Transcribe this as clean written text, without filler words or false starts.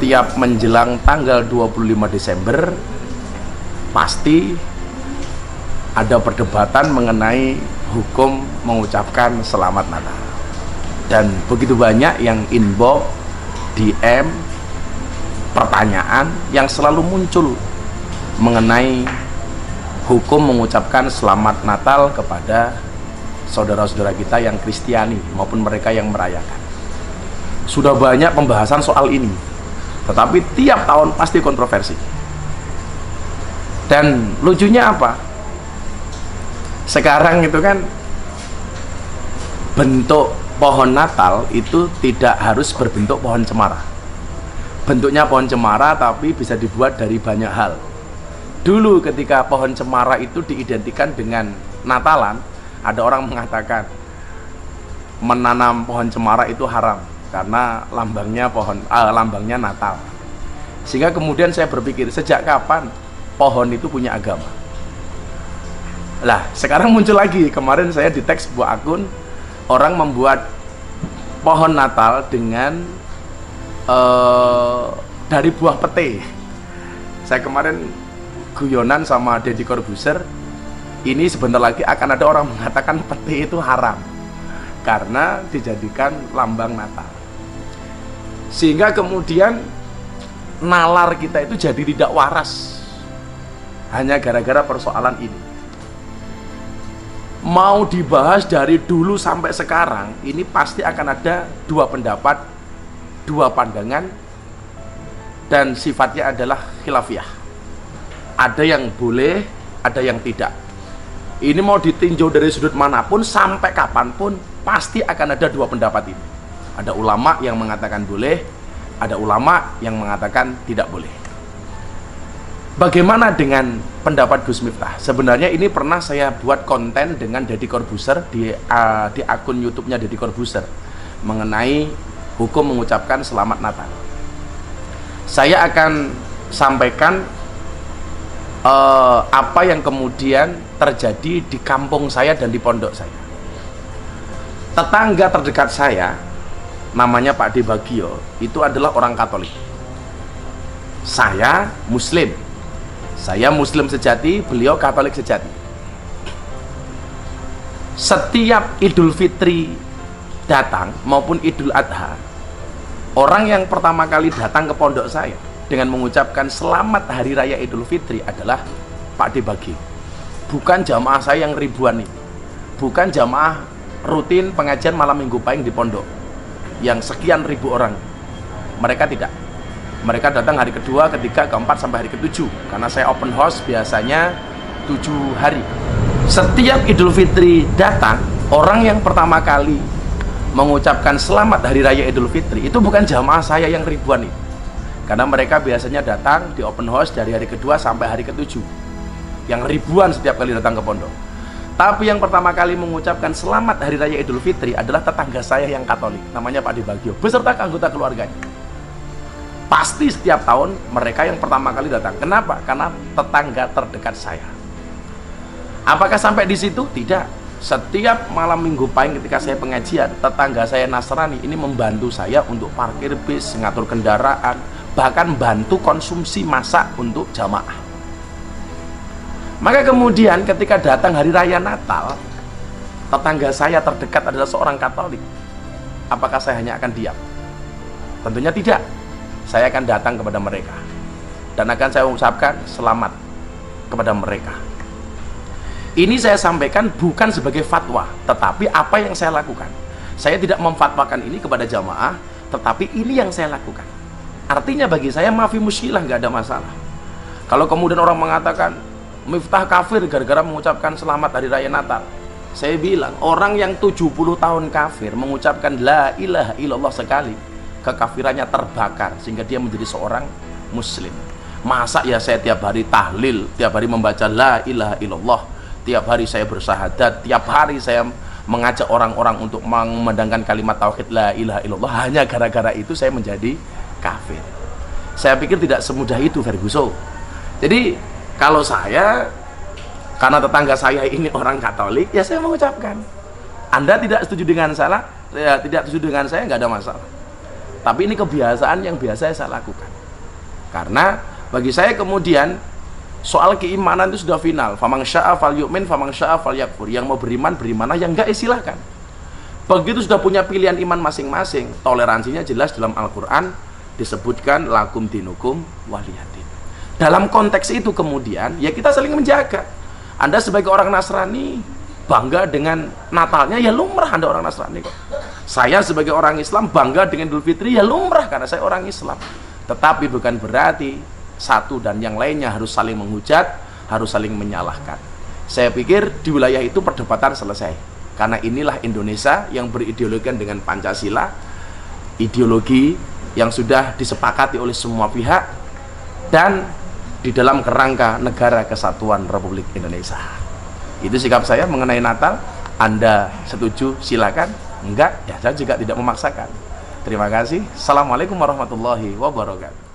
setiap menjelang tanggal 25 Desember pasti ada perdebatan mengenai hukum mengucapkan selamat Natal. Dan begitu banyak yang inbox, DM, pertanyaan yang selalu muncul mengenai hukum mengucapkan selamat Natal kepada saudara-saudara kita yang Kristiani maupun mereka yang merayakan. Sudah banyak pembahasan soal ini, tetapi tiap tahun pasti kontroversi. Dan lucunya apa? Sekarang itu kan bentuk pohon Natal itu tidak harus berbentuk pohon cemara. Bentuknya pohon cemara tapi bisa dibuat dari banyak hal. Dulu ketika pohon cemara itu diidentikan dengan Natalan, ada orang mengatakan menanam pohon cemara itu haram karena lambangnya Natal. Sehingga kemudian saya berpikir, sejak kapan pohon itu punya agama? Lah, sekarang muncul lagi. Kemarin saya di tag sebuah akun, orang membuat pohon Natal dengan dari buah pete. Saya kemarin guyonan sama Deddy Corbuzier, ini sebentar lagi akan ada orang mengatakan pete itu haram karena dijadikan lambang Natal. Sehingga kemudian nalar kita itu jadi tidak waras hanya gara-gara persoalan ini. Mau dibahas dari dulu sampai sekarang, ini pasti akan ada dua pendapat, dua pandangan, dan sifatnya adalah khilafiyah. Ada yang boleh, ada yang tidak. Ini mau ditinjau dari sudut manapun, sampai kapanpun, pasti akan ada dua pendapat ini. Ada ulama yang mengatakan boleh, ada ulama yang mengatakan tidak boleh. Bagaimana dengan pendapat Gus Miftah? Sebenarnya ini pernah saya buat konten dengan Deddy Corbuzier di akun YouTube-nya Deddy Corbuzier mengenai hukum mengucapkan selamat Natal. Saya akan sampaikan apa yang kemudian terjadi di kampung saya dan di pondok saya. Tetangga terdekat saya, namanya Pak De Bagio, itu adalah orang Katolik. Saya Muslim sejati, beliau Katolik sejati. Setiap Idul Fitri datang maupun Idul Adha, orang yang pertama kali datang ke pondok saya dengan mengucapkan selamat Hari Raya Idul Fitri adalah Pak De Bagio. Bukan jamaah saya yang ribuan nih, bukan jamaah rutin pengajian malam minggu pahing di pondok yang sekian ribu orang. Mereka tidak. Mereka datang hari kedua, ketiga, keempat, sampai hari ketujuh. Karena saya open house biasanya 7 hari. Setiap Idul Fitri datang, orang yang pertama kali mengucapkan selamat Hari Raya Idul Fitri itu bukan jamaah saya yang ribuan itu. Karena mereka biasanya datang di open house dari hari kedua sampai hari ketujuh, yang ribuan setiap kali datang ke pondok. Tapi yang pertama kali mengucapkan selamat Hari Raya Idul Fitri adalah tetangga saya yang Katolik, namanya Pak De Bagio, beserta anggota keluarganya. Pasti setiap tahun mereka yang pertama kali datang. Kenapa? Karena tetangga terdekat saya. Apakah sampai di situ? Tidak. Setiap malam minggu pahing ketika saya pengajian, tetangga saya Nasrani ini membantu saya untuk parkir bis, ngatur kendaraan, bahkan bantu konsumsi masak untuk jamaah. Maka kemudian ketika datang Hari Raya Natal, tetangga saya terdekat adalah seorang Katolik. Apakah saya hanya akan diam? Tentunya tidak. Saya akan datang kepada mereka dan akan saya ucapkan selamat kepada mereka. Ini saya sampaikan bukan sebagai fatwa, tetapi apa yang saya lakukan. Saya tidak memfatwakan ini kepada jamaah, tetapi ini yang saya lakukan. Artinya bagi saya maafi muskilah, nggak ada masalah. Kalau kemudian orang mengatakan Miftah kafir gara-gara mengucapkan selamat Hari Raya Natal, saya bilang orang yang 70 tahun kafir mengucapkan la ilaha illallah sekali, kekafirannya terbakar sehingga dia menjadi seorang muslim. Masa ya saya tiap hari tahlil, tiap hari membaca la ilaha illallah, tiap hari saya bersahadat, tiap hari saya mengajak orang-orang untuk memandangkan kalimat tauhid la ilaha illallah, hanya gara-gara itu saya menjadi kafir? Saya pikir tidak semudah itu, Ferguson. Jadi kalau saya, karena tetangga saya ini orang Katolik, ya saya mengucapkan. Anda tidak setuju dengan saya, tidak setuju dengan saya, nggak ada masalah. Tapi ini kebiasaan yang biasa saya lakukan. Karena bagi saya kemudian soal keimanan itu sudah final. Faman syaa falyu'min, faman syaa falyakfur. Yang mau beriman, berimanlah, yang enggak silahkan. Begitu sudah punya pilihan iman masing-masing, toleransinya jelas dalam Al-Quran disebutkan lakum dinukum waliyadin. Dalam konteks itu kemudian ya kita saling menjaga. Anda sebagai orang Nasrani bangga dengan Natalnya, ya lumrah Anda orang Nasrani kok. Saya sebagai orang Islam bangga dengan Idul Fitri, ya lumrah karena saya orang Islam. Tetapi bukan berarti satu dan yang lainnya harus saling menghujat, harus saling menyalahkan. Saya pikir di wilayah itu perdebatan selesai. Karena inilah Indonesia yang berideologikan dengan Pancasila, ideologi yang sudah disepakati oleh semua pihak dan di dalam kerangka negara kesatuan Republik Indonesia. Itu sikap saya mengenai Natal. Anda setuju silakan, enggak ya saya juga tidak memaksakan. Terima kasih. Assalamualaikum warahmatullahi wabarakatuh.